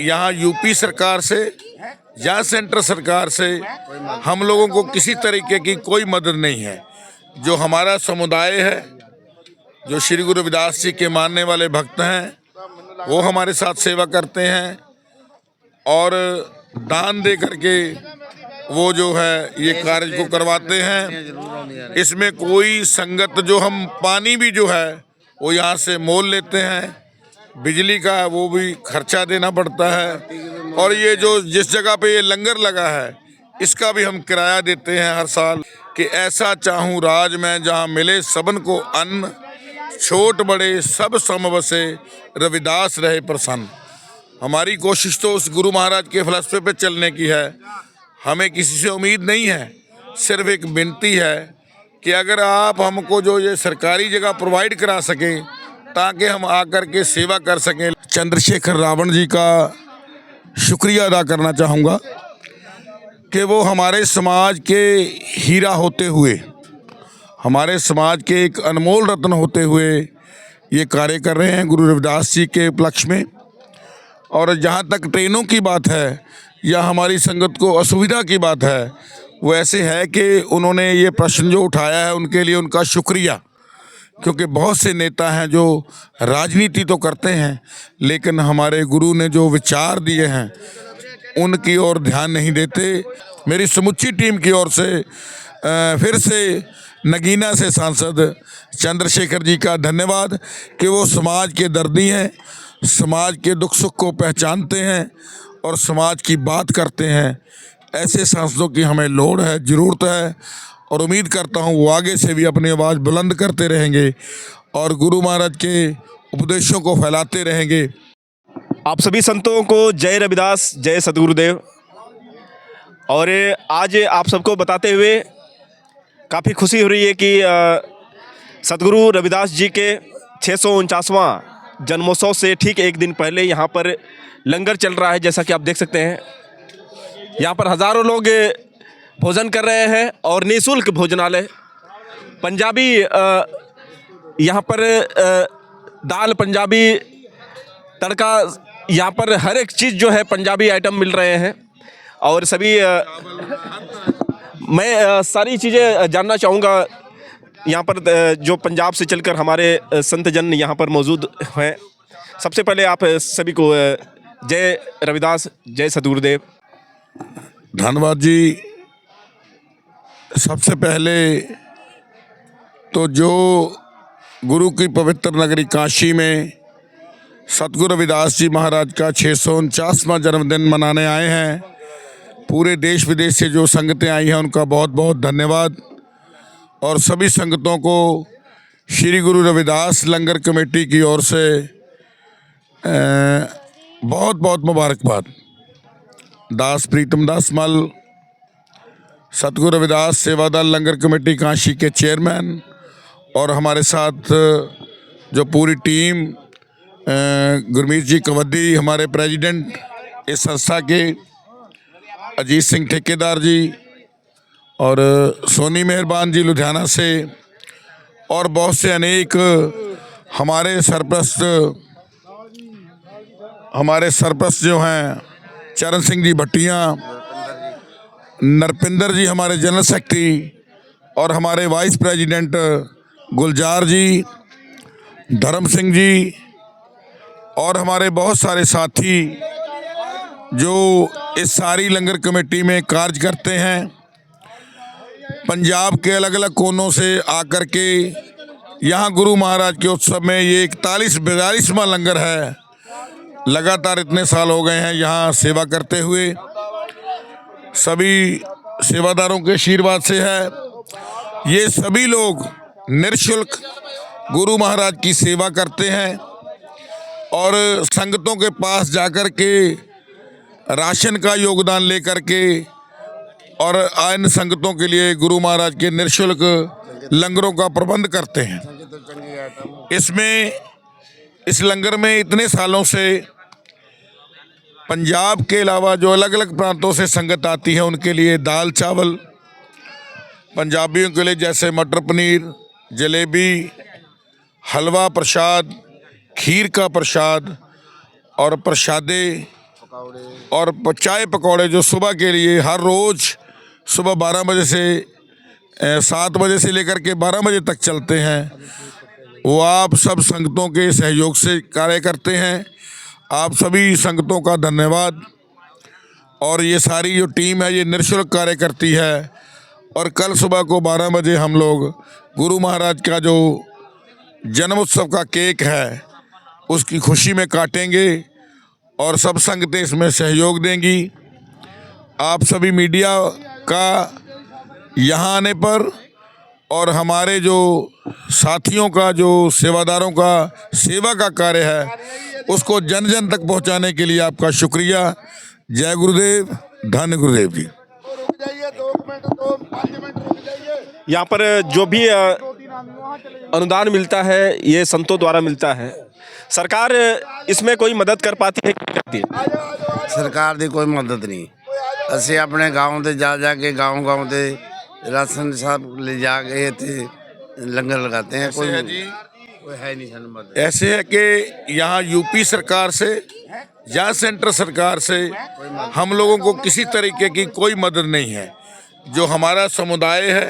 यहाँ यूपी सरकार से या सेंट्रल सरकार से हम लोगों को किसी तरीके की कोई मदद नहीं है। जो हमारा समुदाय है, जो श्री गुरु रविदास जी के मानने वाले भक्त हैं, वो हमारे साथ सेवा करते हैं और दान दे करके वो जो है ये कार्य को करवाते हैं। इसमें कोई संगत, जो हम पानी भी जो है वो यहाँ से मोल लेते हैं, बिजली का वो भी खर्चा देना पड़ता है, और ये जो जिस जगह पे ये लंगर लगा है इसका भी हम किराया देते हैं हर साल। कि ऐसा चाहूँ राज में जहाँ मिले सबन को अन्न, छोट बड़े सब समवसे रविदास रहे प्रसन्न। हमारी कोशिश तो उस गुरु महाराज के फलसफे पे चलने की है। हमें किसी से उम्मीद नहीं है, सिर्फ एक विनती है कि अगर आप हमको जो ये सरकारी जगह प्रोवाइड करा सकें ताकि हम आकर के सेवा कर सकें। चंद्रशेखर रावण जी का शुक्रिया अदा करना चाहूँगा कि वो हमारे समाज के हीरा होते हुए, हमारे समाज के एक अनमोल रत्न होते हुए ये कार्य कर रहे हैं गुरु रविदास जी के उपलक्ष्य में। और जहाँ तक ट्रेनों की बात है या हमारी संगत को असुविधा की बात है, वो ऐसे है कि उन्होंने ये प्रश्न जो उठाया है उनके लिए उनका शुक्रिया। क्योंकि बहुत से नेता हैं जो राजनीति तो करते हैं लेकिन हमारे गुरु ने जो विचार दिए हैं उनकी ओर ध्यान नहीं देते। मेरी समुच्ची टीम की ओर से फिर से नगीना से सांसद चंद्रशेखर जी का धन्यवाद कि वो समाज के दर्दी हैं, समाज के दुख सुख को पहचानते हैं और समाज की बात करते हैं। ऐसे सांसदों की हमें लोड़ है, ज़रूरत है, और उम्मीद करता हूँ वो आगे से भी अपनी आवाज़ बुलंद करते रहेंगे और गुरु महाराज के उपदेशों को फैलाते रहेंगे। आप सभी संतों को जय रविदास, जय सद्गुरुदेव। और आज आप सबको बताते हुए काफ़ी खुशी हो रही है कि सद्गुरु रविदास जी के 649वां जन्मोत्सव से ठीक एक दिन पहले यहाँ पर लंगर चल रहा है। जैसा कि आप देख सकते हैं यहाँ पर हज़ारों लोग भोजन कर रहे हैं और निःशुल्क भोजनालय पंजाबी यहाँ पर दाल पंजाबी तड़का, यहाँ पर हर एक चीज़ जो है पंजाबी आइटम मिल रहे हैं। और सभी मैं सारी चीज़ें जानना चाहूँगा यहाँ पर जो पंजाब से चलकर हमारे संत जन यहाँ पर मौजूद हैं। सबसे पहले आप सभी को जय रविदास, जय सद्गुरुदेव। धन्यवाद जी। सबसे पहले तो जो गुरु की पवित्र नगरी काशी में सतगुरु रविदास जी महाराज का 649वां जन्मदिन मनाने आए हैं, पूरे देश विदेश से जो संगतें आई हैं उनका बहुत बहुत धन्यवाद। और सभी संगतों को श्री गुरु रविदास लंगर कमेटी की ओर से बहुत बहुत मुबारकबाद। दास प्रीतम दास मल, सतगुरु रविदास सेवा दल लंगर कमेटी काशी के चेयरमैन, और हमारे साथ जो पूरी टीम, गुरमीत जी कंवदी हमारे प्रेसिडेंट इस संस्था के, अजीत सिंह ठेकेदार जी और सोनी मेहरबान जी लुधियाना से, और बहुत से अनेक हमारे सरप्रस्त जो हैं, चरण सिंह जी भट्टियाँ, नरपिंदर जी हमारे जनरल सेक्रेटरी, और हमारे वाइस प्रेसिडेंट गुलजार जी, धर्म सिंह जी, और हमारे बहुत सारे साथी जो इस सारी लंगर कमेटी में कार्य करते हैं। पंजाब के अलग अलग कोनों से आकर के यहाँ गुरु महाराज के उत्सव में ये 41-42वां लंगर है। लगातार इतने साल हो गए हैं यहाँ सेवा करते हुए। सभी सेवादारों के आशीर्वाद से है। ये सभी लोग निःशुल्क गुरु महाराज की सेवा करते हैं और संगतों के पास जाकर के राशन का योगदान लेकर के और अन्य संगतों के लिए गुरु महाराज के निःशुल्क लंगरों का प्रबंध करते हैं। इस लंगर में इतने सालों से पंजाब के अलावा जो अलग अलग प्रांतों से संगत आती है उनके लिए दाल चावल, पंजाबियों के लिए जैसे मटर पनीर, जलेबी, हलवा प्रसाद, खीर का प्रसाद और प्रसादे और चाय पकौड़े जो सुबह के लिए हर रोज़ सुबह 12 बजे से 7 बजे से लेकर के 12 बजे तक चलते हैं, वो आप सब संगतों के सहयोग से कार्य करते हैं। आप सभी संगतों का धन्यवाद। और ये सारी जो टीम है ये निःशुल्क कार्य करती है। और कल सुबह को 12 बजे हम लोग गुरु महाराज का जो जन्मोत्सव का केक है उसकी खुशी में काटेंगे और सब संगतें इसमें सहयोग देंगी। आप सभी मीडिया का यहाँ आने पर और हमारे जो साथियों का जो सेवादारों का सेवा का कार्य है उसको जन जन तक पहुँचाने के लिए आपका शुक्रिया। जय गुरुदेव, धन्य गुरुदेव जी। यहाँ पर जो भी अनुदान मिलता है ये संतों द्वारा मिलता है। सरकार इसमें कोई मदद कर पाती है, क्या करती है? ਸਰਕਾਰ ਦੀ ਕੋਈ ਮਦਦ ਨਹੀਂ। ਅਸੀਂ ਆਪਣੇ ਗਾँव ਤੇ ਜਾ ਕੇ गाँव ਤੇ राशन सब ले जाके ਇੱਥੇ लंगर लगाते हैं। कोई है नहीं सन मदद। ऐसे है कि यहाँ यूपी सरकार से या सेंट्रल सरकार से हम लोगों को किसी तरीके की कोई मदद नहीं है। जो हमारा समुदाय है,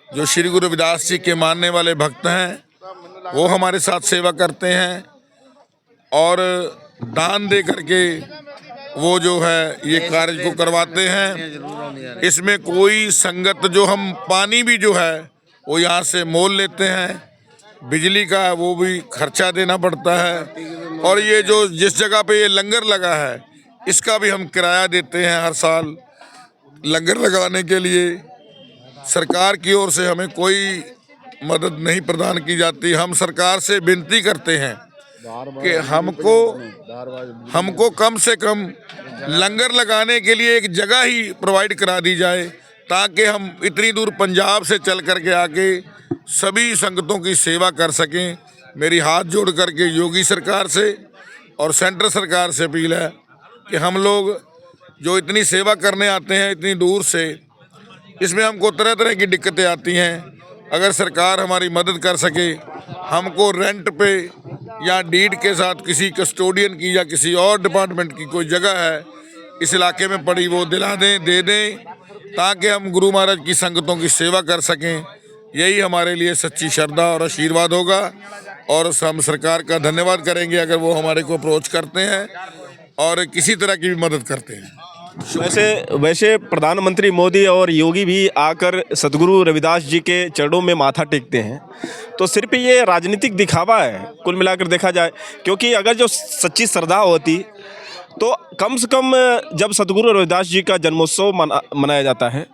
जो श्री गुरु रविदास जी के मानने वाले भक्त हैं, वो हमारे साथ सेवा करते हैं और दान दे करके वो जो है ये कार्य को करवाते हैं। इसमें कोई संगत जो हम पानी भी जो है वो यहाँ से मोल लेते हैं, बिजली का वो भी खर्चा देना पड़ता है। और ये जो जिस जगह पे ये लंगर लगा है इसका भी हम किराया देते हैं हर साल। लंगर लगाने के लिए सरकार की ओर से हमें कोई मदद नहीं प्रदान की जाती। हम सरकार से विनती करते हैं कि हमको कम से कम लंगर लगाने के लिए एक जगह ही प्रोवाइड करा दी जाए, ताकि हम इतनी दूर पंजाब से चल कर के आके सभी संगतों की सेवा कर सकें। मेरी हाथ जोड़ करके योगी सरकार से और सेंट्रल सरकार से अपील है कि हम लोग जो इतनी सेवा करने आते हैं इतनी दूर से, इसमें हमको तरह तरह की दिक्कतें आती हैं। अगर सरकार हमारी मदद कर सके, हमको रेंट पे या डीड के साथ किसी कस्टोडियन की या किसी और डिपार्टमेंट की कोई जगह है इस इलाके में पड़ी वो दिला दें, दे दें, ताकि हम गुरु महाराज की संगतों की सेवा कर सकें। यही हमारे लिए सच्ची श्रद्धा और आशीर्वाद होगा। और हम सरकार का धन्यवाद करेंगे अगर वो हमारे को अप्रोच करते हैं और किसी तरह की भी मदद करते हैं। वैसे प्रधानमंत्री मोदी और योगी भी आकर सदगुरु रविदास जी के चरणों में माथा टेकते हैं, तो सिर्फ ये राजनीतिक दिखावा है कुल मिलाकर देखा जाए। क्योंकि अगर जो सच्ची श्रद्धा होती तो कम से कम जब सदगुरु रविदास जी का जन्मोत्सव मनाया जाता है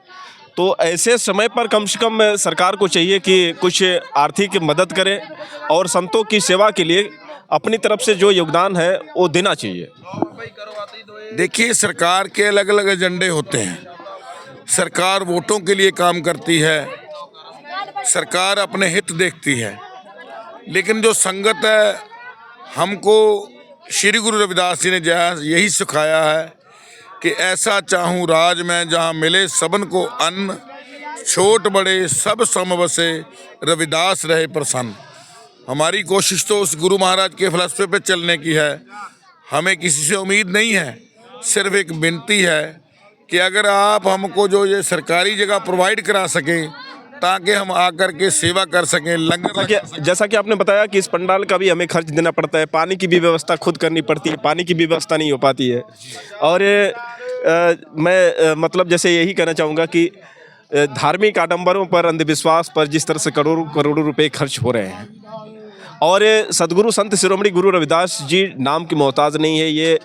तो ऐसे समय पर कम से कम सरकार को चाहिए कि कुछ आर्थिक मदद करे और संतों की सेवा के लिए अपनी तरफ से जो योगदान है वो देना चाहिए। देखिए, सरकार के अलग अलग एजेंडे होते हैं। सरकार वोटों के लिए काम करती है, सरकार अपने हित देखती है, लेकिन जो संगत है, हमको श्री गुरु रविदास जी ने यही सिखाया है कि ऐसा चाहूँ राज में जहाँ मिले सबन को अन्न, छोट बड़े सब सम बसे रविदास रहे प्रसन्न। हमारी कोशिश तो उस गुरु महाराज के फलसफे पे चलने की है। हमें किसी से उम्मीद नहीं है, सिर्फ एक विनती है कि अगर आप हमको जो ये सरकारी जगह प्रोवाइड करा सकें ताकि हम आकर के सेवा कर सकें, लंगर। जैसा कि आपने बताया कि इस पंडाल का भी हमें खर्च देना पड़ता है, पानी की भी व्यवस्था खुद करनी पड़ती है, पानी की भी व्यवस्था नहीं हो पाती है। और मैं मतलब जैसे यही कहना चाहूँगा कि धार्मिक आडंबरों पर, अंधविश्वास पर जिस तरह से करोड़ों करोड़ों रुपए खर्च हो रहे हैं, और सदगुरु संत शिरोमणि गुरु रविदास जी नाम की मोहताज नहीं है। ये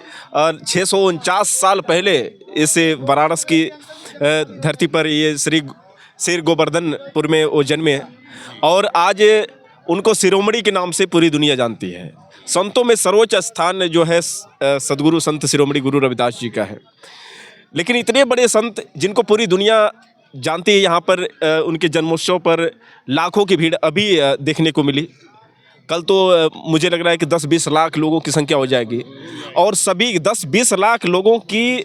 649 साल पहले इस वाराणस की धरती पर ये श्री गोवर्धनपुर में वो जन्मे और आज उनको शिरोमणि के नाम से पूरी दुनिया जानती है। संतों में सर्वोच्च स्थान जो है सदगुरु संत शिरोमणि गुरु रविदास जी का है। लेकिन इतने बड़े संत जिनको पूरी दुनिया जानती है, यहाँ पर उनके जन्मोत्सव पर लाखों की भीड़ अभी देखने को मिली। कल तो मुझे लग रहा है कि 10-20 लाख लोगों की संख्या हो जाएगी और सभी 10-20 लाख लोगों की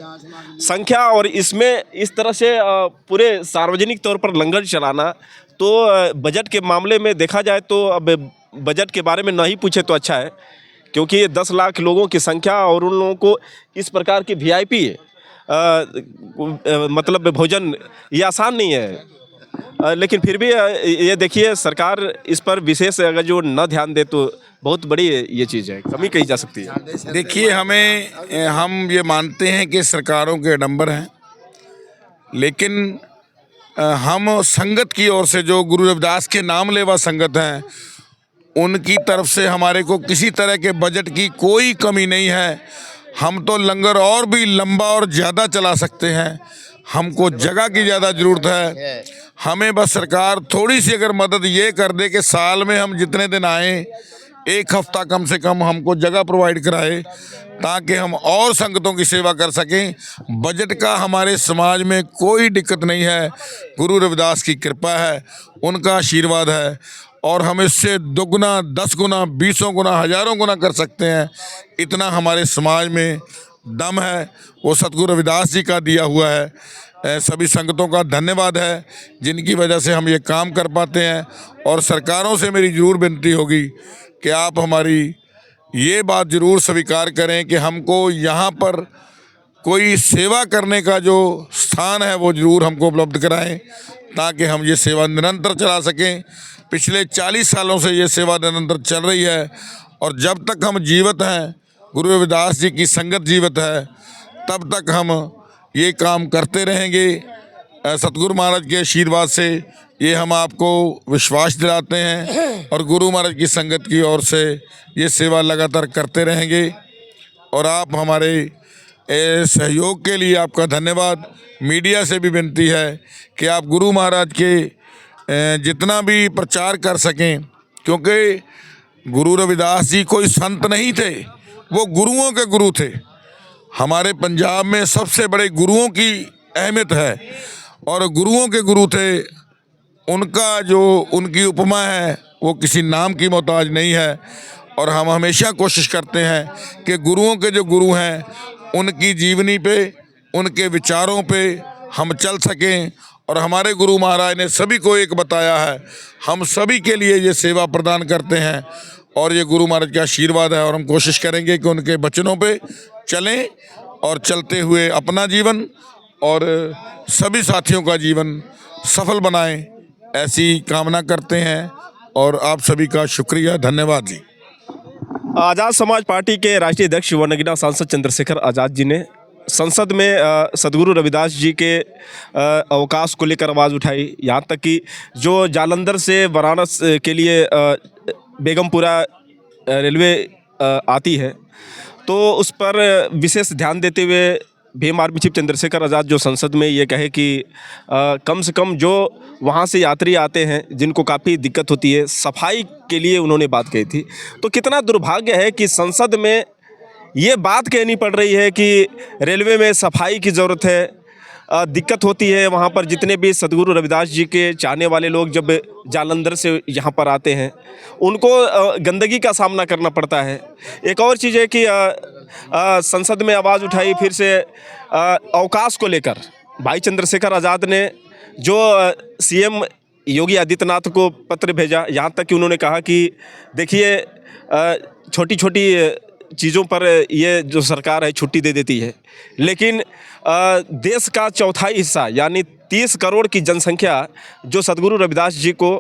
संख्या, और इसमें इस तरह से पूरे सार्वजनिक तौर पर लंगर चलाना, तो बजट के मामले में देखा जाए तो अब बजट के बारे में ना ही पूछे तो अच्छा है, क्योंकि 10 लाख लोगों की संख्या और उन लोगों को इस प्रकार की वीआईपी मतलब भोजन ये आसान नहीं है। लेकिन फिर भी ये देखिए सरकार इस पर विशेष अगर जो न ध्यान दे तो बहुत बड़ी ये चीज़ है, कमी कही जा सकती है। देखिए हम ये मानते हैं कि सरकारों के आडंबर हैं, लेकिन हम संगत की ओर से जो गुरु रविदास के नाम लेवा संगत हैं उनकी तरफ से हमारे को किसी तरह के बजट की कोई कमी नहीं है। हम तो लंगर और भी लंबा और ज़्यादा चला सकते हैं। हमको जगह की ज़्यादा ज़रूरत है। हमें बस सरकार थोड़ी सी अगर मदद ये कर दे कि साल में हम जितने दिन आए 1 हफ्ता कम से कम हमको जगह प्रोवाइड कराए ताकि हम और संगतों की सेवा कर सकें। बजट का हमारे समाज में कोई दिक्कत नहीं है। गुरु रविदास की कृपा है, उनका आशीर्वाद है और हम इससे दुगना, 10 गुना, 20 गुना, हज़ारों गुना कर सकते हैं। इतना हमारे समाज में दम है, वो सतगुरु रविदास जी का दिया हुआ है। सभी संगतों का धन्यवाद है जिनकी वजह से हम ये काम कर पाते हैं। और सरकारों से मेरी ज़रूर विनती होगी कि आप हमारी ये बात ज़रूर स्वीकार करें कि हमको यहाँ पर कोई सेवा करने का जो स्थान है वो ज़रूर हमको उपलब्ध कराएं ताकि हम ये सेवा निरंतर चला सकें। पिछले 40 सालों से ये सेवा निरंतर चल रही है और जब तक हम जीवित हैं, गुरु रविदास जी की संगत जीवित है, तब तक हम ये काम करते रहेंगे। सतगुरु महाराज के आशीर्वाद से ये हम आपको विश्वास दिलाते हैं और गुरु महाराज की संगत की ओर से ये सेवा लगातार करते रहेंगे। और आप हमारे सहयोग के लिए आपका धन्यवाद। मीडिया से भी विनती है कि आप गुरु महाराज के जितना भी प्रचार कर सकें, क्योंकि गुरु रविदास जी कोई संत नहीं थे, वो गुरुओं के गुरु थे। हमारे पंजाब में सबसे बड़े गुरुओं की अहमियत है और गुरुओं के गुरु थे। उनका जो उनकी उपमा है वो किसी नाम की मोहताज नहीं है। और हम हमेशा कोशिश करते हैं कि गुरुओं के जो गुरु हैं उनकी जीवनी पे, उनके विचारों पे हम चल सकें। और हमारे गुरु महाराज ने सभी को एक बताया है, हम सभी के लिए ये सेवा प्रदान करते हैं और ये गुरु महाराज का आशीर्वाद है। और हम कोशिश करेंगे कि उनके वचनों पे चलें और चलते हुए अपना जीवन और सभी साथियों का जीवन सफल बनाएं, ऐसी कामना करते हैं। और आप सभी का शुक्रिया, धन्यवाद जी। आज़ाद समाज पार्टी के राष्ट्रीय अध्यक्ष व नगीना सांसद चंद्रशेखर आज़ाद जी ने संसद में सदगुरु रविदास जी के अवकाश को लेकर आवाज़ उठाई। यहाँ तक कि जो जालंधर से वाराणसी के लिए बेगमपुरा रेलवे आती है तो उस पर विशेष ध्यान देते हुए भीम आर्मी चीफ चंद्रशेखर आज़ाद जो संसद में ये कहे कि कम से कम जो वहाँ से यात्री आते हैं जिनको काफ़ी दिक्कत होती है, सफाई के लिए उन्होंने बात कही थी। तो कितना दुर्भाग्य है कि संसद में ये बात कहनी पड़ रही है कि रेलवे में सफाई की ज़रूरत है, दिक्कत होती है। वहाँ पर जितने भी सदगुरु रविदास जी के चाहने वाले लोग जब जालंधर से यहाँ पर आते हैं उनको गंदगी का सामना करना पड़ता है। एक और चीज़ है कि संसद में आवाज़ उठाई फिर से अवकाश को लेकर। भाई चंद्रशेखर आज़ाद ने जो सीएम योगी आदित्यनाथ को पत्र भेजा, यहाँ तक कि उन्होंने कहा कि देखिए छोटी छोटी चीज़ों पर ये जो सरकार है छुट्टी दे देती है, लेकिन देश का चौथाई हिस्सा यानी 30 करोड़ की जनसंख्या जो सदगुरु रविदास जी को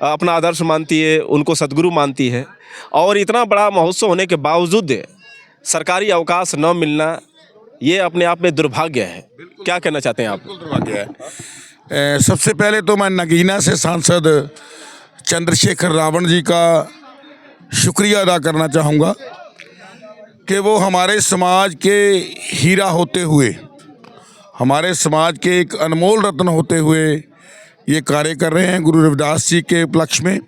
अपना आदर्श मानती है, उनको सदगुरु मानती है, और इतना बड़ा महोत्सव होने के बावजूद सरकारी अवकाश न मिलना ये अपने आप में दुर्भाग्य है। क्या कहना चाहते हैं आप? दुर्भाग्य है। सबसे पहले तो मैं नगीना से सांसद चंद्रशेखर रावण जी का शुक्रिया अदा करना चाहूँगा कि वो हमारे समाज के हीरा होते हुए, हमारे समाज के एक अनमोल रत्न होते हुए ये कार्य कर रहे हैं गुरु रविदास जी के उपलक्ष्य में।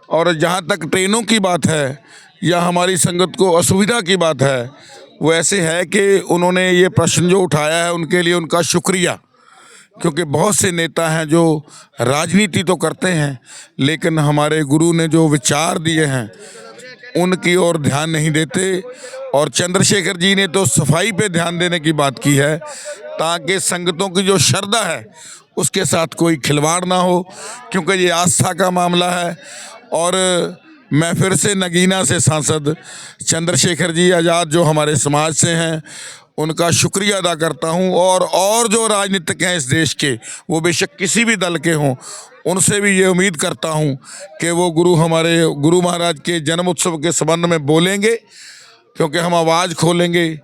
और जहाँ तक ट्रेनों की बात है या हमारी संगत को असुविधा की बात है, वो ऐसे है कि उन्होंने ये प्रश्न जो उठाया है उनके लिए उनका शुक्रिया, क्योंकि बहुत से नेता हैं जो राजनीति तो करते हैं लेकिन हमारे गुरु ने जो विचार दिए हैं उनकी ओर ध्यान नहीं देते। और चंद्रशेखर जी ने तो सफाई पे ध्यान देने की बात की है ताकि संगतों की जो श्रद्धा है उसके साथ कोई खिलवाड़ ना हो, क्योंकि ये आस्था का मामला है। और मैं फिर से नगीना से सांसद चंद्रशेखर जी आज़ाद जो हमारे समाज से हैं उनका शुक्रिया अदा करता हूं, और जो राजनीतिक हैं इस देश के, वो बेशक किसी भी दल के हों, उनसे भी ये उम्मीद करता हूं कि वो हमारे गुरु महाराज के जन्म उत्सव के संबंध में बोलेंगे, क्योंकि हम आवाज़ खोलेंगे।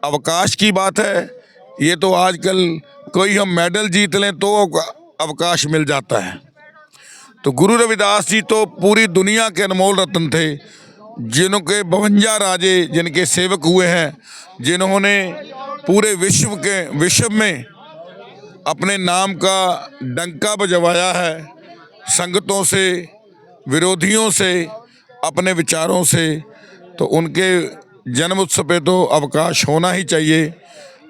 अवकाश की बात है, ये तो आजकल कोई हम मेडल जीत लें तो अवकाश मिल जाता है। तो गुरु रविदास जी तो पूरी दुनिया के अनमोल रत्न थे, जिनके 52 राजे जिनके सेवक हुए हैं, जिन्होंने पूरे विश्व में अपने नाम का डंका बजवाया है, संगतों से, विरोधियों से, अपने विचारों से। तो उनके जन्म उत्सव पे तो अवकाश होना ही चाहिए।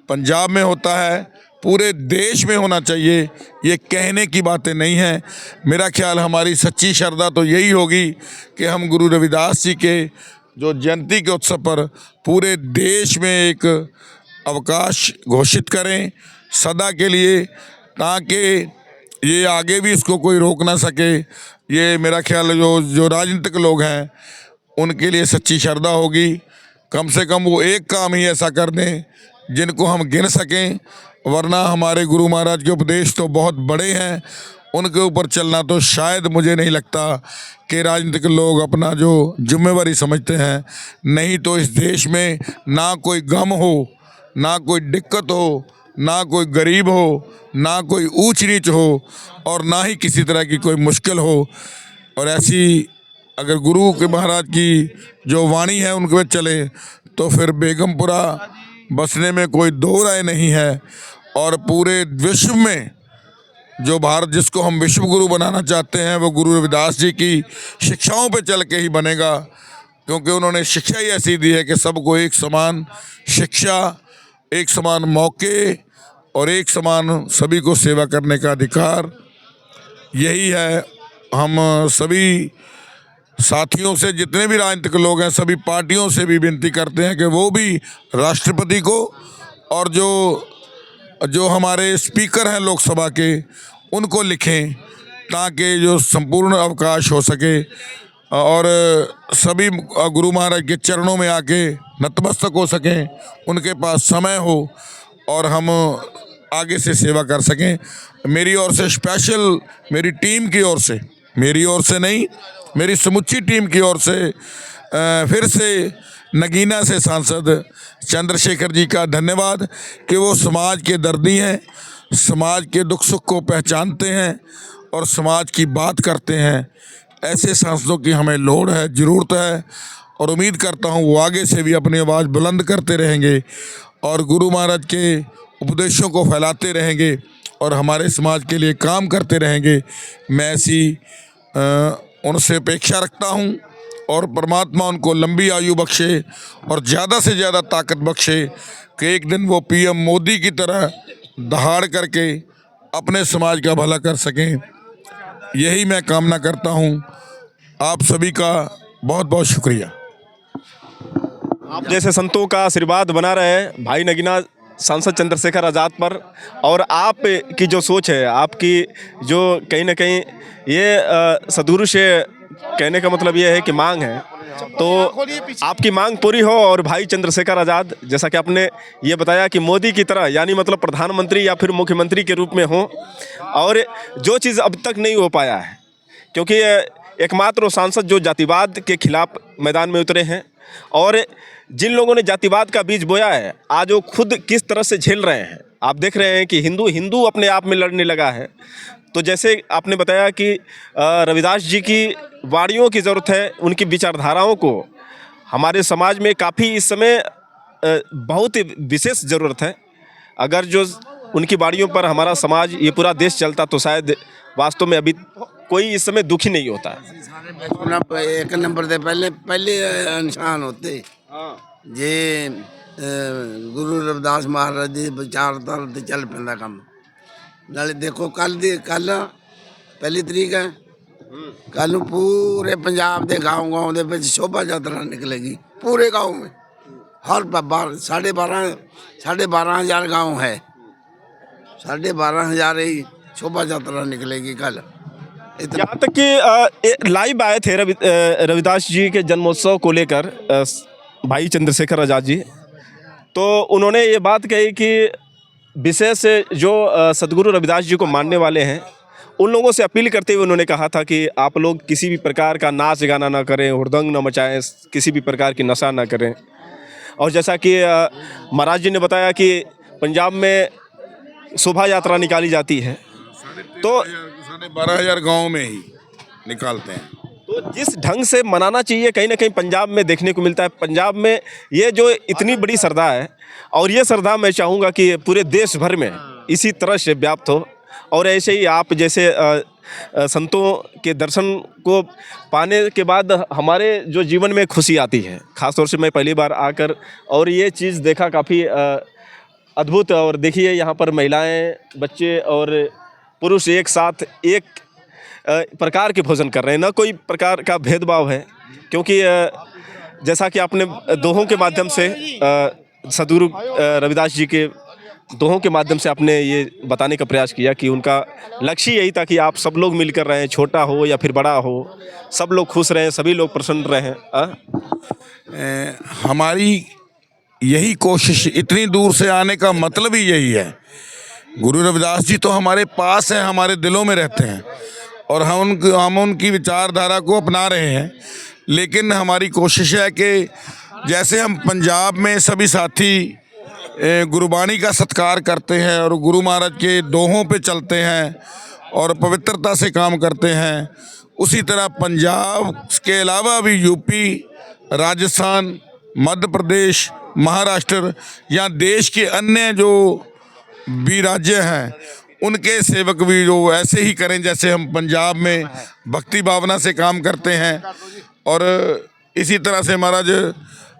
पंजाब में होता है, पूरे देश में होना चाहिए, ये कहने की बातें नहीं हैं। मेरा ख्याल हमारी सच्ची श्रद्धा तो यही होगी कि हम गुरु रविदास जी के जो जयंती के उत्सव पर पूरे देश में एक अवकाश घोषित करें सदा के लिए, ताकि ये आगे भी इसको कोई रोक ना सके। ये मेरा ख्याल जो राजनीतिक लोग हैं उनके लिए सच्ची श्रद्धा होगी। कम से कम वो एक काम ही ऐसा कर दें जिनको हम गिन सकें, वरना हमारे गुरु महाराज के उपदेश तो बहुत बड़े हैं, उनके ऊपर चलना तो शायद मुझे नहीं लगता कि राजनीतिक लोग अपना जो जिम्मेवारी समझते हैं। नहीं तो इस देश में ना कोई गम हो, ना कोई दिक्कत हो, ना कोई गरीब हो, ना कोई ऊंच नीच हो, और ना ही किसी तरह की कोई मुश्किल हो। और ऐसी अगर गुरु के महाराज की जो वाणी है उनके पे चले तो फिर बेगमपुरा बसने में कोई दो राय नहीं है। और पूरे विश्व में जो भारत जिसको हम विश्व गुरु बनाना चाहते हैं वो गुरु रविदास जी की शिक्षाओं पे चल के ही बनेगा, क्योंकि उन्होंने शिक्षा ही ऐसी दी है कि सबको एक समान शिक्षा, एक समान मौके और एक समान सभी को सेवा करने का अधिकार। यही है। हम सभी साथियों से, जितने भी राजनीतिक लोग हैं, सभी पार्टियों से भी विनती करते हैं कि वो भी राष्ट्रपति को और जो हमारे स्पीकर हैं लोकसभा के उनको लिखें, ताकि जो संपूर्ण अवकाश हो सके और सभी गुरु महाराज के चरणों में आके नतमस्तक हो सकें, उनके पास समय हो और हम आगे से सेवा कर सकें। मेरी ओर से स्पेशल, मेरी टीम की ओर से, मेरी ओर से नहीं, मेरी समुच्ची टीम की ओर से फिर से नगीना से सांसद चंद्रशेखर जी का धन्यवाद कि वो समाज के दर्दी हैं, समाज के दुख सुख को पहचानते हैं और समाज की बात करते हैं। ऐसे सांसदों की हमें लोड़ है, ज़रूरत है, और उम्मीद करता हूँ वो आगे से भी अपनी आवाज़ बुलंद करते रहेंगे और गुरु महाराज के उपदेशों को फैलाते रहेंगे और हमारे समाज के लिए काम करते रहेंगे। मैं ऐसी उनसे अपेक्षा रखता हूँ और परमात्मा उनको लंबी आयु बख्शे और ज़्यादा से ज़्यादा ताकत बख्शे कि एक दिन वो पीएम मोदी की तरह दहाड़ करके अपने समाज का भला कर सकें। यही मैं कामना करता हूँ। आप सभी का बहुत बहुत शुक्रिया। आप जैसे संतों का आशीर्वाद बना रहे भाई नगीना सांसद चंद्रशेखर आज़ाद पर, और आप की जो सोच है, आपकी जो कहीं ना कहीं ये सदगुरु से कहने का मतलब ये है कि मांग है, तो आपकी मांग पूरी हो और भाई चंद्रशेखर आज़ाद जैसा कि आपने ये बताया कि मोदी की तरह, यानी मतलब प्रधानमंत्री या फिर मुख्यमंत्री के रूप में हो, और जो चीज़ अब तक नहीं हो पाया है, क्योंकि एकमात्र वो सांसद जो जातिवाद के खिलाफ मैदान में उतरे हैं, और जिन लोगों ने जातिवाद का बीज बोया है आज वो खुद किस तरह से झेल रहे हैं। आप देख रहे हैं कि हिंदू अपने आप में लड़ने लगा है। तो जैसे आपने बताया कि रविदास जी की वाणियों की ज़रूरत है, उनकी विचारधाराओं को हमारे समाज में काफ़ी इस समय बहुत ही विशेष ज़रूरत है। अगर जो उनकी वाणियों पर हमारा समाज, ये पूरा देश चलता तो शायद वास्तव में अभी कोई इस समय दुखी नहीं होता है। एक नंबर से पहले इंसान होते जे गुरु रविदास महाराज जी विचारधारा ते चल पैंदा काम। नाले देखो कल पहली तरीक है, कल पूरे पंजाब के गाँव के विच शोभा यात्रा निकलेगी पूरे गाँव में। हर 12,500 गाँव है, 12,500 ही शोभा यात्रा निकलेगी कल। यहाँ तक कि लाइव आए थे रविदास जी के जन्मोत्सव को लेकर भाई चंद्रशेखर आज़ाद जी, तो उन्होंने ये बात कही कि विशेष जो सदगुरु रविदास जी को मानने वाले हैं उन लोगों से अपील करते हुए उन्होंने कहा था कि आप लोग किसी भी प्रकार का नाच गाना ना करें, हुड़दंग ना मचाएं, किसी भी प्रकार की नशा ना करें। और जैसा कि महाराज जी ने बताया कि पंजाब में शोभा यात्रा निकाली जाती है, तो 12,500 गाँव में ही निकालते हैं। तो जिस ढंग से मनाना चाहिए कहीं ना कहीं पंजाब में देखने को मिलता है। पंजाब में ये जो इतनी बड़ी श्रद्धा है, और ये श्रद्धा मैं चाहूँगा कि पूरे देश भर में इसी तरह से व्याप्त हो, और ऐसे ही आप जैसे संतों के दर्शन को पाने के बाद हमारे जो जीवन में खुशी आती है। ख़ासतौर से मैं पहली बार आकर और ये चीज़ देखा, काफ़ी अद्भुत। और देखिए यहाँ पर महिलाएं, बच्चे और पुरुष एक साथ एक प्रकार के भोजन कर रहे हैं, ना कोई प्रकार का भेदभाव है। क्योंकि जैसा कि आपने दोहों के माध्यम से सदगुरु रविदास जी के दोहों के माध्यम से आपने ये बताने का प्रयास किया कि उनका लक्ष्य यही था कि आप सब लोग मिलकर रहें, छोटा हो या फिर बड़ा हो, सब लोग खुश रहें, सभी लोग प्रसन्न रहें। हमारी यही कोशिश, इतनी दूर से आने का मतलब ही यही है। गुरु रविदास जी तो हमारे पास हैं, हमारे दिलों में रहते हैं, और हम उनकी विचारधारा को अपना रहे हैं। लेकिन हमारी कोशिश है कि जैसे हम पंजाब में सभी साथी गुरुबाणी का सत्कार करते हैं और गुरु महाराज के दोहों पे चलते हैं और पवित्रता से काम करते हैं, उसी तरह पंजाब के अलावा भी यूपी, राजस्थान, मध्य प्रदेश, महाराष्ट्र या देश के अन्य जो भी राज्य हैं उनके सेवक भी जो ऐसे ही करें जैसे हम पंजाब में भक्ति भावना से काम करते हैं। और इसी तरह से महाराज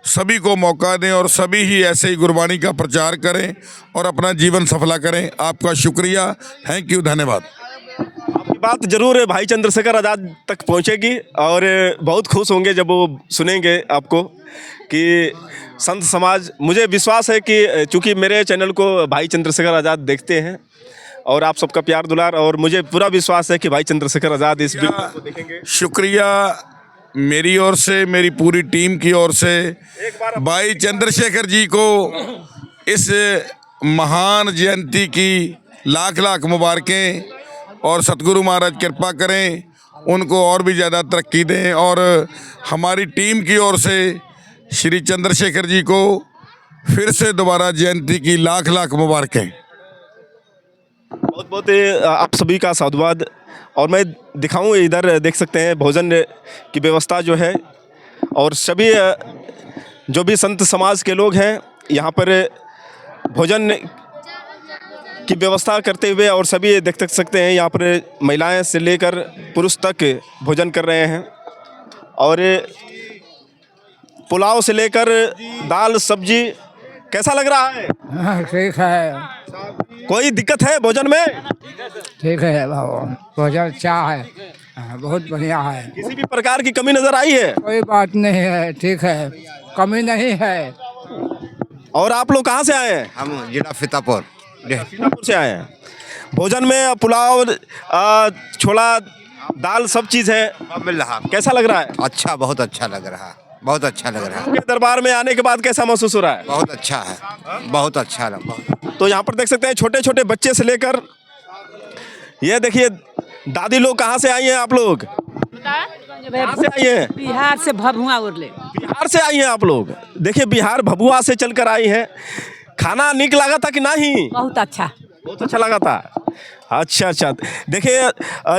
सभी को मौका दें और सभी ही ऐसे ही गुरबाणी का प्रचार करें और अपना जीवन सफला करें। आपका शुक्रिया, थैंक यू, धन्यवाद। आपकी बात जरूर भाई चंद्रशेखर आज़ाद तक पहुंचेगी और बहुत खुश होंगे जब वो सुनेंगे आपको कि संत समाज, मुझे विश्वास है कि चूँकि मेरे चैनल को भाई चंद्रशेखर आज़ाद देखते हैं और आप सबका प्यार दुलार, और मुझे पूरा विश्वास है कि भाई चंद्रशेखर आज़ाद इस वीडियो को देखेंगे। शुक्रिया मेरी ओर से, मेरी पूरी टीम की ओर से भाई चंद्रशेखर जी को इस महान जयंती की लाख लाख मुबारकें, और सतगुरु महाराज कृपा करें, उनको और भी ज़्यादा तरक्की दें। और हमारी टीम की ओर से श्री चंद्रशेखर जी को फिर से दोबारा जयंती की लाख लाख मुबारकें। बहुत बहुत आप सभी का साधुवाद। और मैं दिखाऊं, इधर देख सकते हैं भोजन की व्यवस्था जो है, और सभी जो भी संत समाज के लोग हैं यहाँ पर भोजन की व्यवस्था करते हुए, और सभी देख सकते हैं यहाँ पर महिलाएं से लेकर पुरुष तक भोजन कर रहे हैं। और पुलाव से लेकर दाल सब्जी, कैसा लग रहा है? ठीक है। कोई दिक्कत है भोजन में? ठीक है बाबू, भोजन अच्छा है, बहुत बढ़िया है। किसी भी प्रकार की कमी नजर आई है? कोई बात नहीं है, ठीक है, कमी नहीं है। और आप लोग कहाँ से आए हैं? हम जिला फीतापुर सीतापुर से आए हैं। भोजन में पुलाव, छोला, दाल, सब चीज़ है, मिल रहा। कैसा लग रहा है? अच्छा, बहुत अच्छा लग रहा, बहुत अच्छा लग रहा है। आपके दरबार में आने के बाद कैसा महसूस हो रहा है? बहुत अच्छा है, बहुत अच्छा लगा। तो यहाँ पर देख सकते हैं छोटे छोटे बच्चे से लेकर, ये देखिए दादी लोग, कहाँ से आई हैं आप लोग? कहाँ से आई हैं? बिहार से भभुआ उड़ले। बिहार से आई हैं आप लोग? देखिए बिहार भभुआ से चलकर आई हैं। खाना निक लगा था कि नहीं? बहुत अच्छा, बहुत अच्छा लगा था। अच्छा अच्छा, देखिए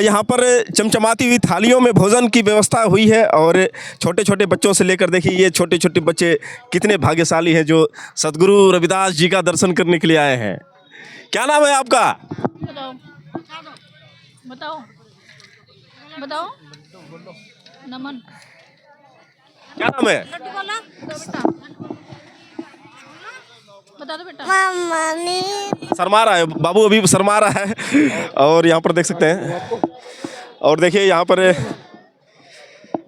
यहाँ पर चमचमाती हुई थालियों में भोजन की व्यवस्था हुई है, और छोटे छोटे बच्चों से लेकर देखिए ये छोटे छोटे बच्चे कितने भाग्यशाली हैं जो सदगुरु रविदास जी का दर्शन करने के लिए आए हैं। क्या नाम है आपका? बताओ बताओ बताओ। नमन। क्या नाम है? बता दो बेटा। शर्मा रहा है बाबू, अभी शर्मा रहा है। और यहाँ पर देख सकते हैं, और देखिए यहाँ पर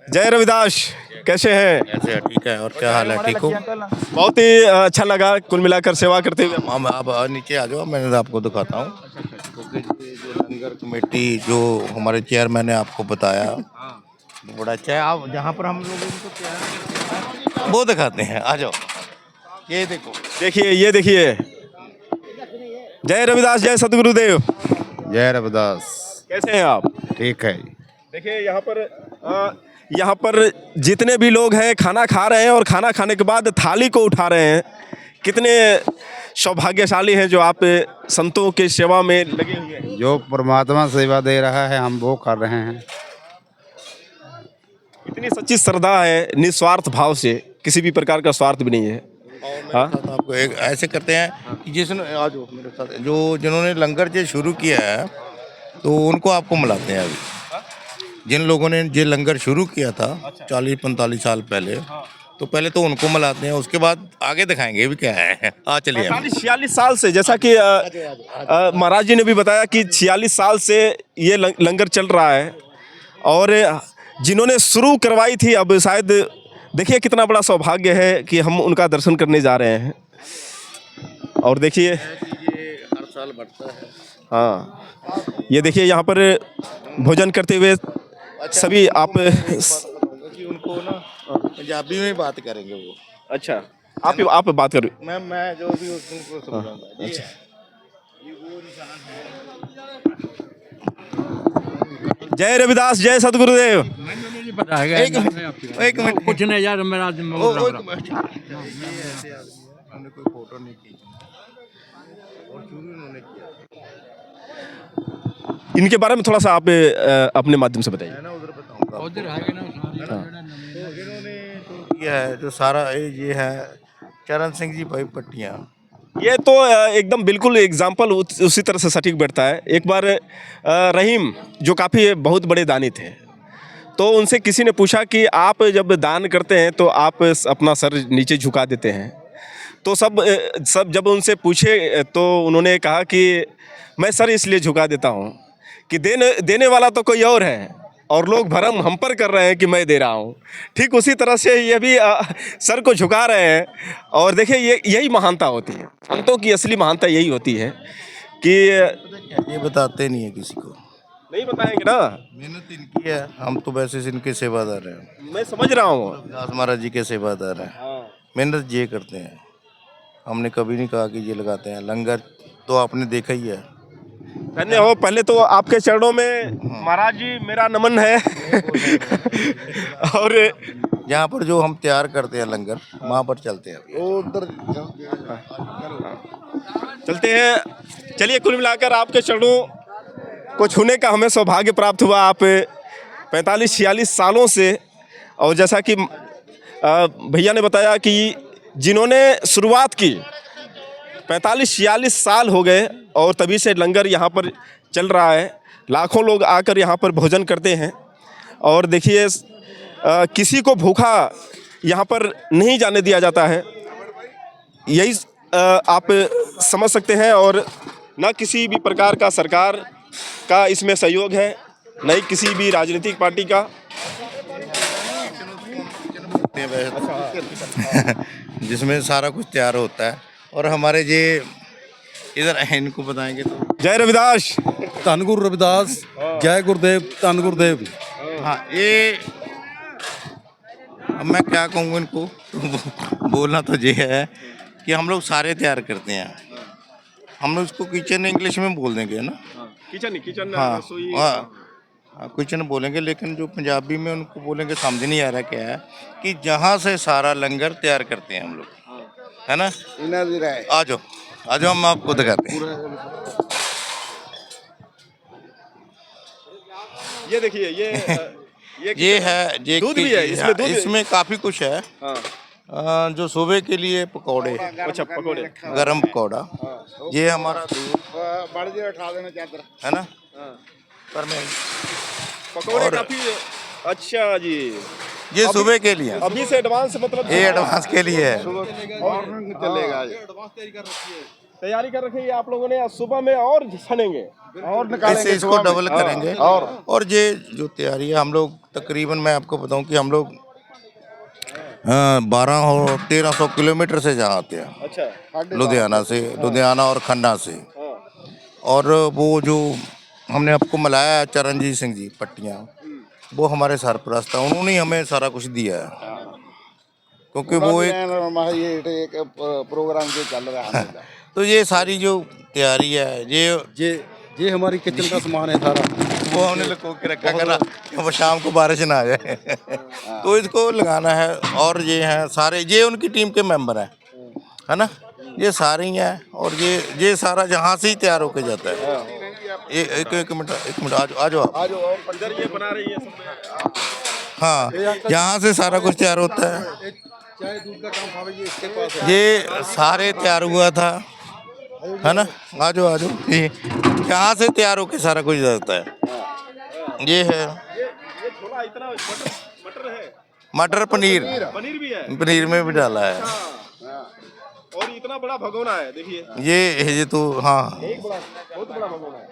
जय रविदास, कैसे हैं? ऐसे ठीक है। और क्या हाल है? ठीक हो? बहुत ही अच्छा लगा कुल मिलाकर सेवा करते हुए। आप नीचे आ जाओ, मैं आपको दिखाता हूँ। लंगर कमेटी जो हमारे चेयरमैन ने आपको बताया वो बड़ा अच्छा है। आप जहाँ पर हम लोग इनको तैयार करते हैं वो दिखाते हैं, आ जाओ। ये देखो, देखिए, ये देखिए। जय रविदास, जय सतगुरुदेव। जय रविदास। कैसे हैं आप? ठीक है। देखिए यहाँ पर जितने भी लोग हैं खाना खा रहे हैं और खाना खाने के बाद थाली को उठा रहे हैं। कितने सौभाग्यशाली हैं जो आप संतों की सेवा में लगे हुए हैं। जो परमात्मा सेवा दे रहा है हम वो कर रहे हैं। इतनी सच्ची श्रद्धा है, निस्वार्थ भाव से, किसी भी प्रकार का स्वार्थ भी नहीं है। हाँ, तो आपको एक ऐसे करते हैं कि जिसने आज मेरे साथ जो जिन्होंने लंगर जो शुरू किया है तो उनको आपको मिलाते हैं। अभी जिन लोगों ने ये लंगर शुरू किया था 40-45 साल पहले, तो पहले तो उनको मिलाते हैं, उसके बाद आगे दिखाएंगे भी क्या है। चलिए। 46 साल से, जैसा कि महाराज जी ने भी बताया कि 46 साल से ये लंगर चल रहा है और जिन्होंने शुरू करवाई थी, अब शायद देखिए कितना बड़ा सौभाग्य है कि हम उनका दर्शन करने जा रहे हैं। और देखिए हर साल बढ़ता है। हाँ, ये देखिए यहाँ पर भोजन करते हुए सभी आप कि उनको ना पंजाबी में बात करेंगे वो। अच्छा, आप बात करो। मैं जो भी उनको समझाऊंगा। अच्छा, ये वो निशान है। जय रविदास, जय सतगुरुदेव। एक मिनट कुछ नहीं यार, मेरा हमने कोई फोटो नहीं की और शुरू इन्होंने किया इनके बारे में थोड़ा सा आप अपने माध्यम से बताइए। है ना, उधर बताऊंगा। उधर है ना। तो इन्होंने जो किया है, जो सारा ये है चरण सिंह जी भाई पट्टियाँ। ये तो एकदम बिल्कुल एग्जाम्पल उसी तरह से सटीक बैठता है। एक बार रहीम जो काफ़ी बहुत बड़े दानी थे, तो उनसे किसी ने पूछा कि आप जब दान करते हैं तो आप अपना सर नीचे झुका देते हैं। तो सब जब उनसे पूछे तो उन्होंने कहा कि मैं सर इसलिए झुका देता हूँ कि देने वाला तो कोई और है और लोग भरम हम पर कर रहे हैं कि मैं दे रहा हूँ। ठीक उसी तरह से ये भी सर को झुका रहे हैं। और देखिए यही महानता होती है, संतों की असली महानता यही होती है कि ये बताते नहीं है किसी को, नहीं बताएंगे ना। मेहनत इनकी है, हम तो वैसे इनके सेवादार हैं। मैं समझ रहा हूँ। रविदास महाराज जी के सेवादार हैं। मेहनत ये करते हैं, हमने कभी नहीं कहा कि ये लगाते हैं। लंगर तो आपने देखा ही है। धन्य हो, पहले तो आपके चरणों में महाराज जी मेरा नमन है। और जहाँ पर जो हम तैयार करते हैं लंगर, वहाँ पर चलते हैं। उधर चलते हैं। चलिए, कुल मिलाकर आपके चरणों को छूने का हमें सौभाग्य प्राप्त हुआ। आप 45-46 सालों से, और जैसा कि भैया ने बताया कि जिन्होंने शुरुआत की 45-46 साल हो गए और तभी से लंगर यहाँ पर चल रहा है। लाखों लोग आकर यहाँ पर भोजन करते हैं। और देखिए किसी को भूखा यहाँ पर नहीं जाने दिया जाता है, यही आप समझ सकते हैं। और न किसी भी प्रकार का सरकार का इसमें सहयोग है, न ही किसी भी राजनीतिक पार्टी का। जिसमें सारा कुछ तैयार होता है। और हमारे ये इधर इनको बताएंगे तो जय रविदास, धन गुरु रविदास, जय गुरुदेव, धन गुरुदेव। हाँ, ये अब मैं क्या कहूँगा इनको, तो बोलना तो ये है कि हम लोग सारे तैयार करते हैं। हम लोग इसको किचन इंग्लिश में बोल देंगे ना, किचन हाँ हाँ किचन बोलेंगे, लेकिन जो पंजाबी में उनको बोलेंगे समझ नहीं आ रहा क्या है कि जहाँ से सारा लंगर तैयार करते हैं हम लोग, है ना। आ जाओ हम आपको दिखाते हैं। ये देखिए, ये है ये दूध भी है इसमें, दूध इसमें काफी कुछ है। जो सुबह के लिए पकौड़े, अच्छा पकौड़े, गरम पकौड़ा, ये हमारा दूध है ना। पर मैं पकौड़े काफी अच्छा जी, ये सुबह के लिए, अभी से एडवांस मतलब ये एडवांस के लिए है। चलेगा, तैयारी कर रखी है आप लोगों ने। सुबह में और छनेंगे और इससे इसको डबल करेंगे। और ये जो तैयारी है हम लोग तकरीबन, मैं आपको बताऊं कि हम लोग 1200 और 1300 किलोमीटर से जहाँ आते हैं। अच्छा, लुधियाना और खन्ना से। और वो जो हमने आपको मिलाया है चरणजीत सिंह जी पट्टियाँ, वो हमारे सरपरस्त हैं, उन्होंने ही हमें सारा कुछ दिया है, क्योंकि वो एक प्रोग्राम जो चल रहा है तो ये सारी जो तैयारी है ये हमारी किचन का सामान है सारा। वो हमने लगा के रखा करा वो शाम को बारिश ना आ जाए तो इसको लगाना है। और ये हैं सारे, ये उनकी टीम के मेंबर हैं, है ना, ये सारे ही हैं। और ये सारा जहाँ से ही तैयार होके जाता है। ये एक मिनट आ जाओ आप। इधर ये बना रही है हाँ, यहाँ से सारा कुछ तैयार होता है। चाय दूध का काम भाभी जी इसके पास है। ये सारे तैयार हुआ था, है ना, आ जाओ ये यहाँ से तैयार होके सारा कुछ जाता है। ये है ये छोला इतना मटर है, मटर पनीर भी है पनीर में भी डाला है। और इतना बड़ा भगोना है, देखिए ये तो हाँ, बहुत बड़ा भगोना है।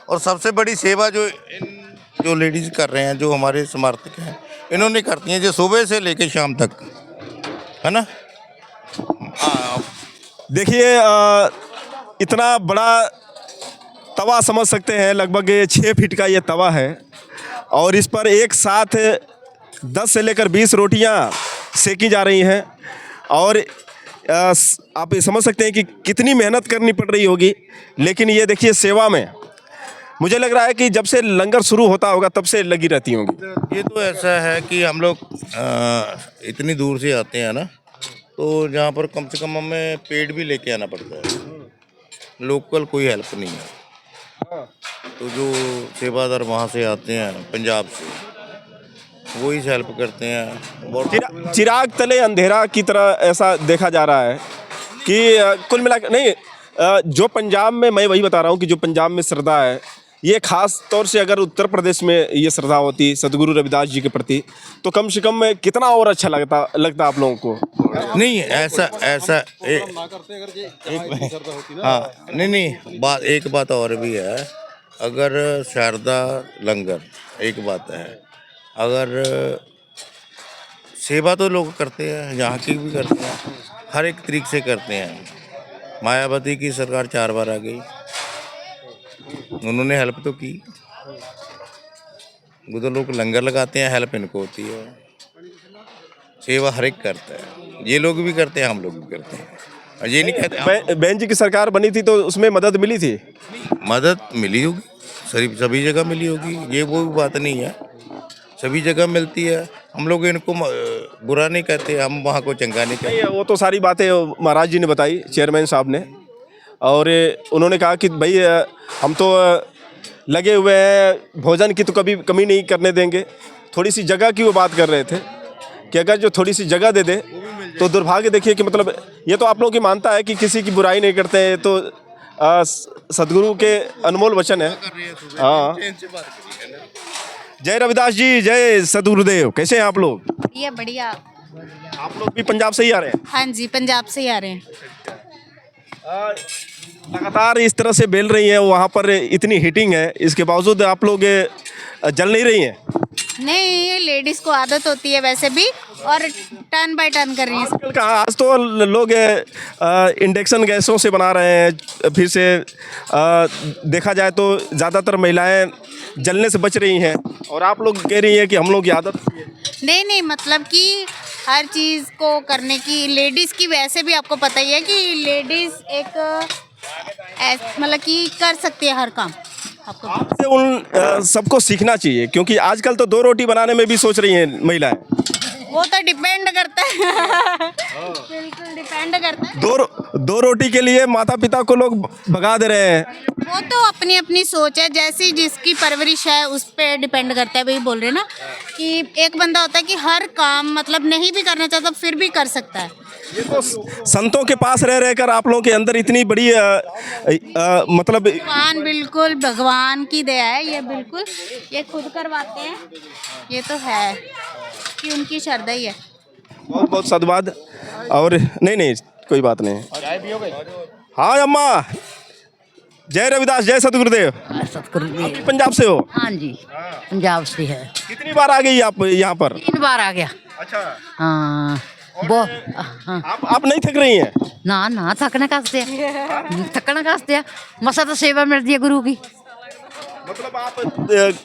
और सबसे बड़ी सेवा जो लेडीज कर रहे हैं, जो हमारे समर्थक हैं, इन्होंने करती हैं, जो सुबह से लेकर शाम तक, है ना। देखिए इतना बड़ा तवा समझ सकते हैं, लगभग 6 फीट का ये तवा है और इस पर एक साथ 10 से लेकर 20 रोटियां सेकी जा रही हैं। और आप ये समझ सकते हैं कि कितनी मेहनत करनी पड़ रही होगी। लेकिन ये देखिए सेवा में मुझे लग रहा है कि जब से लंगर शुरू होता होगा तब से लगी रहती होंगी। ये तो ऐसा है कि हम लोग इतनी दूर से आते हैं ना, तो जहाँ पर कम से कम हमें पेड़ भी लेके आना पड़ता है, लोकल कोई हेल्प नहीं है। तो जो सेवादार वहाँ से आते हैं पंजाब से, वो ही हेल्प करते हैं। बहुत चिराग तले अंधेरा की तरह ऐसा देखा जा रहा है कि कुल मिलाकर नहीं, जो पंजाब में, मैं वही बता रहा हूँ कि जो पंजाब में श्रद्धा है, ये खास तौर से अगर उत्तर प्रदेश में ये श्रद्धा होती सदगुरु रविदास जी के प्रति, तो कम से कम कितना और अच्छा लगता आप लोगों को। नहीं ऐसा हाँ, नहीं एक बात और भी है। अगर शारदा लंगर एक बात है, अगर सेवा तो लोग करते हैं, यहाँ की भी करते हैं, हर एक तरीके से करते हैं। मायावती की सरकार 4 बार आ गई, उन्होंने हेल्प तो की। वो तो लोग लंगर लगाते हैं, हेल्प इनको होती है। सेवा हर एक करता है, ये लोग भी करते हैं, हम लोग भी करते हैं। और ये नहीं कहते बहन जी की सरकार बनी थी तो उसमें मदद मिली थी, मदद मिली होगी, सभी जगह मिली होगी, ये वो बात नहीं है, सभी जगह मिलती है। हम लोग इनको बुरा नहीं कहते, हम वहाँ को चंगा नहीं कहते। वो तो सारी बातें महाराज जी ने बताई, चेयरमैन साहब ने, और उन्होंने कहा कि भाई हम तो लगे हुए हैं, भोजन की तो कभी कमी नहीं करने देंगे। थोड़ी सी जगह की वो बात कर रहे थे कि अगर जो थोड़ी सी जगह दे दे तो दुर्भाग्य। देखिए कि मतलब ये तो आप लोगों की मानता है कि किसी की बुराई नहीं करते हैं, तो सदगुरु के अनमोल वचन है। हाँ, जय रविदास जी, जय सदगुरुदेव। कैसे हैं आप लोग? ये बढ़िया। आप लोग भी पंजाब से ही आ रहे हैं? हाँ जी, पंजाब से ही आ रहे हैं। लगातार इस तरह से बेल रही है, वहाँ पर इतनी हीटिंग है, इसके बावजूद आप लोग जल नहीं रही हैं? नहीं, लेडीज को आदत होती है वैसे भी, और टर्न बाय टर्न कर रही हैं। आजकल का आज तो लोग इंडक्शन गैसों से बना रहे हैं। फिर से देखा जाए तो ज़्यादातर महिलाएं जलने से बच रही हैं, और आप लोग कह रही हैं कि हम लोग की आदत है। नहीं, मतलब कि हर चीज़ को करने की, लेडीज़ की वैसे भी आपको पता ही है कि लेडीज़ एक मतलब कि कर सकती है हर काम। आपको आपसे उन सबको सीखना चाहिए, क्योंकि आजकल तो 2 रोटी बनाने में भी सोच रही हैं महिलाएं। वो तो डिपेंड करता है। बिल्कुल डिपेंड करता है। दो रोटी के लिए माता पिता को लोग भगा दे रहे हैं। वो तो अपनी अपनी सोच है, जैसी जिसकी परवरिश है उस पर डिपेंड करता है। वही बोल रहे ना कि एक बंदा होता है कि हर काम मतलब नहीं भी करना चाहता फिर भी कर सकता है। ये तो संतों के पास रह रहकर आप लोगों के अंदर इतनी बड़ी मतलब भगवान, बिल्कुल भगवान की दया है ये। बिल्कुल ये खुद करवाते हैं, ये तो है कि उनकी श्रद्धा ही है। बहुत बहुत साधुवाद। और नहीं कोई बात नहीं। हाँ अम्मा, जय रविदास, जय सतगुरुदेव। सतगुरुदेव। आप भी पंजाब से हो? हाँ जी, पंजाब से है। कितनी बार आ गई आप यहाँ पर? 3 बार आ गया। अच्छा। हाँ, हाँ। आप नहीं थक रही हैं? ना थकना कास्ते थकना कास्ते मसा तो सेवा मिलती है गुरु की। मतलब आप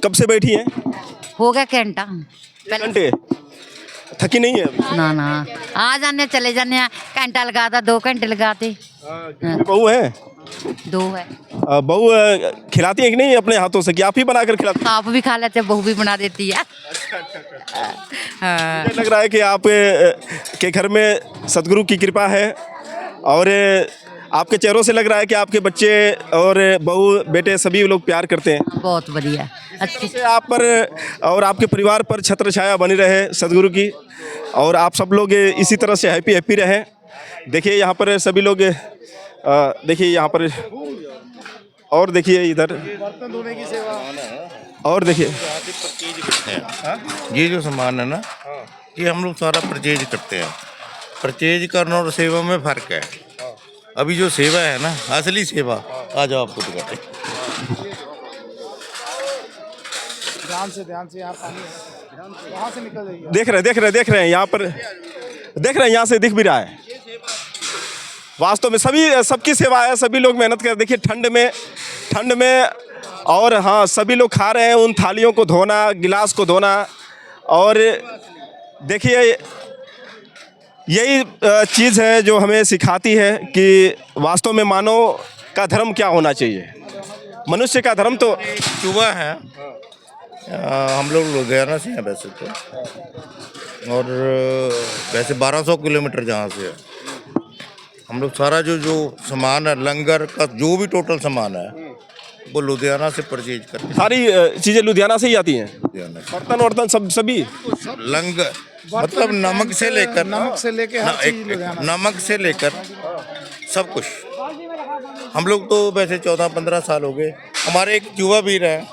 कब से बैठी हैं? हो गया घंटा घंटे थकी नहीं है अभी? ना ना आ जाने चले जाने घंटा लगाता 2 घंटे लगाते घर में बहू है? 2 है। बहू खिलाती है कि नहीं अपने हाथों से, कि आप ही बना कर खिलाती आप भी खा लेते बहू भी बना देती है। हाँ। मुझे लग रहा है कि आप के घर में सदगुरु की कृपा है और आपके चेहरों से लग रहा है कि आपके बच्चे और बहू बेटे सभी लोग प्यार करते हैं। बहुत बढ़िया अच्छी से आप पर और आपके परिवार पर छत्र छाया बनी रहे सदगुरु की, और आप सब लोग इसी तरह से हैप्पी हैप्पी रहें। देखिए यहाँ पर सभी लोग देखिए यहाँ पर, और देखिए इधर, और देखिए ये जो सामान है ना, ये हम लोग सारा परचेज करते हैं। परचेज करना और सेवा में फ़र्क है। अभी जो सेवा है ना, असली सेवा, आ जाओ आपको दिखाते हैं। देख रहे हैं यहाँ पर, देख रहे हैं यहाँ से दिख भी रहा है। वास्तव में सबकी सेवा है, सभी लोग मेहनत कर, देखिए ठंड में और हाँ सभी लोग खा रहे हैं, उन थालियों को धोना, गिलास को धोना, और देखिए यही चीज़ है जो हमें सिखाती है कि वास्तव में मानव का धर्म क्या होना चाहिए। मनुष्य का धर्म तो चुबा है। हम लोग लुधियाना से हैं वैसे तो, और वैसे 1200 किलोमीटर जहाँ से है। हम लोग सारा जो सामान है, लंगर का जो भी टोटल सामान है, वो लुधियाना से परचेज करते हैं। सारी चीज़ें लुधियाना से ही आती हैं, लुधियाना से। बर्तन वर्तन सभी लंगर मतलब नमक से लेकर नमक से लेकर सब कुछ। हम लोग तो वैसे 14-15 साल हो गए। हमारे एक युवा वीर है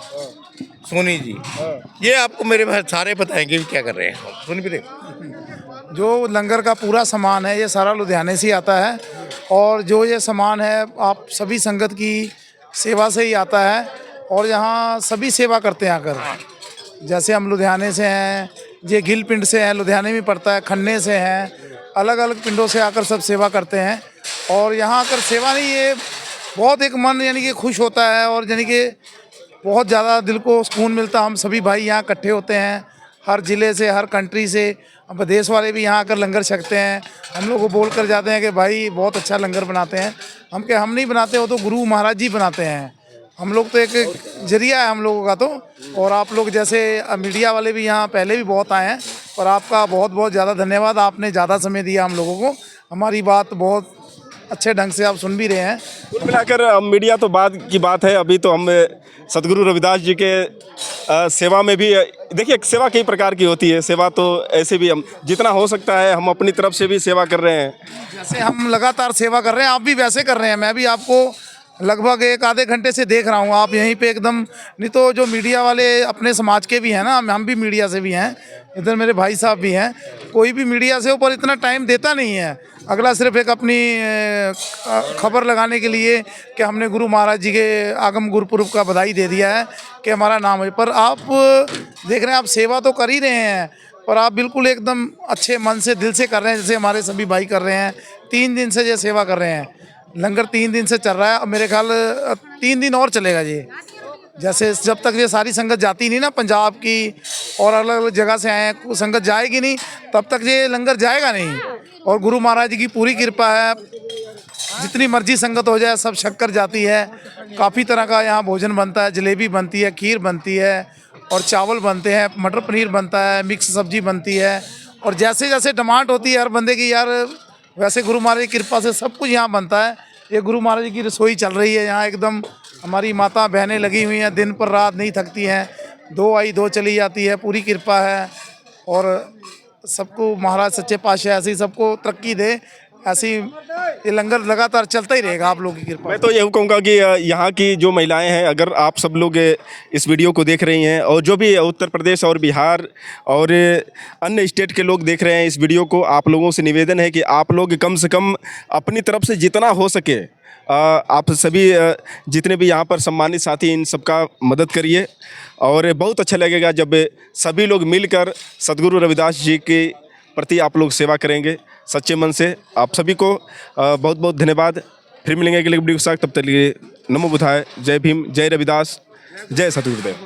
सोनी जी, ये आपको मेरे भाई सारे बताएंगे भी क्या कर रहे हैं। सुन भी देखो, जो लंगर का पूरा सामान है ये सारा लुधियाने से ही आता है, और जो ये सामान है आप सभी संगत की सेवा से ही आता है, और यहाँ सभी सेवा करते हैं आकर। जैसे हम लुधियाने से हैं, ये गिल पिंड से हैं, लुधियाने में पड़ता है, खन्ने से हैं, अलग अलग पिंडों से आकर सब सेवा करते हैं। और यहाँ आकर सेवा नहीं, ये बहुत एक मन यानी कि खुश होता है, और यानी कि बहुत ज़्यादा दिल को सुकून मिलता है। हम सभी भाई यहाँ इकट्ठे होते हैं, हर ज़िले से, हर कंट्री से, विदेश वाले भी यहाँ आकर लंगर छकते हैं। हम लोग को बोल कर जाते हैं कि भाई बहुत अच्छा लंगर बनाते हैं। हम नहीं बनाते, वो तो गुरु महाराज जी बनाते हैं। हम लोग तो एक जरिया है हम लोगों का तो। और आप लोग जैसे मीडिया वाले भी यहाँ पहले भी बहुत आए हैं, पर आपका बहुत बहुत ज़्यादा धन्यवाद। आपने ज़्यादा समय दिया हम लोगों को, हमारी बात बहुत अच्छे ढंग से आप सुन भी रहे हैं। कुल मिलाकर मीडिया तो बाद की बात है, अभी तो हम सदगुरु रविदास जी के सेवा में भी देखिए, सेवा कई प्रकार की होती है। सेवा तो ऐसे भी हम जितना हो सकता है हम अपनी तरफ से भी सेवा कर रहे हैं। जैसे हम लगातार सेवा कर रहे हैं, आप भी वैसे कर रहे हैं। मैं भी आपको लगभग 1 आधे घंटे से देख रहा हूँ, आप यहीं पे एकदम। नहीं तो जो मीडिया वाले अपने समाज के भी हैं ना, हम भी मीडिया से भी हैं, इधर मेरे भाई साहब भी हैं, कोई भी मीडिया से ऊपर इतना टाइम देता नहीं है। अगला सिर्फ एक अपनी खबर लगाने के लिए कि हमने गुरु महाराज जी के आगम गुरुपुरब का बधाई दे दिया है कि हमारा नाम है। पर आप देख रहे हैं, आप सेवा तो कर ही रहे हैं, पर आप बिल्कुल एकदम अच्छे मन से, दिल से कर रहे हैं, जैसे हमारे सभी भाई कर रहे हैं। 3 दिन से ये सेवा कर रहे हैं, लंगर 3 दिन से चल रहा है। अब मेरे ख्याल 3 दिन और चलेगा ये। जैसे जब तक ये सारी संगत जाती नहीं ना, पंजाब की और अलग अलग जगह से आए हैं, संगत जाएगी नहीं, तब तक ये लंगर जाएगा नहीं। और गुरु महाराज जी की पूरी कृपा है, जितनी मर्जी संगत हो जाए सब शक्कर जाती है। काफ़ी तरह का यहाँ भोजन बनता है, जलेबी बनती है, खीर बनती है, और चावल बनते हैं, मटर पनीर बनता है, मिक्स सब्जी बनती है। और जैसे जैसे डिमांड होती है हर बंदे की, यार वैसे गुरु महाराज की कृपा से सब कुछ यहाँ बनता है। ये गुरु महाराज की रसोई चल रही है यहाँ एकदम। हमारी माता बहनें लगी हुई हैं, दिन पर रात नहीं थकती हैं, 2 आई 2 चली जाती है, पूरी कृपा है। और सबको महाराज सच्चे पातशाह ऐसे ही सबको तरक्की दे, ऐसी ये लंगर लगातार चलता ही रहेगा आप लोगों की कृपा। मैं तो यही कहूँगा कि यहाँ की जो महिलाएं हैं, अगर आप सब लोग इस वीडियो को देख रही हैं, और जो भी उत्तर प्रदेश और बिहार और अन्य स्टेट के लोग देख रहे हैं इस वीडियो को, आप लोगों से निवेदन है कि आप लोग कम से कम अपनी तरफ से जितना हो सके आप सभी जितने भी यहाँ पर सम्मानित साथी, इन सबका मदद करिए। और बहुत अच्छा लगेगा जब सभी लोग मिलकर सदगुरु रविदास जी के प्रति आप लोग सेवा करेंगे सच्चे मन से। आप सभी को बहुत बहुत धन्यवाद। फिर मिलेंगे अगले वीडियो के साथ, तब तक के लिए नमो बुद्धाय, जय भीम, जय रविदास, जय सतगुरुदेव।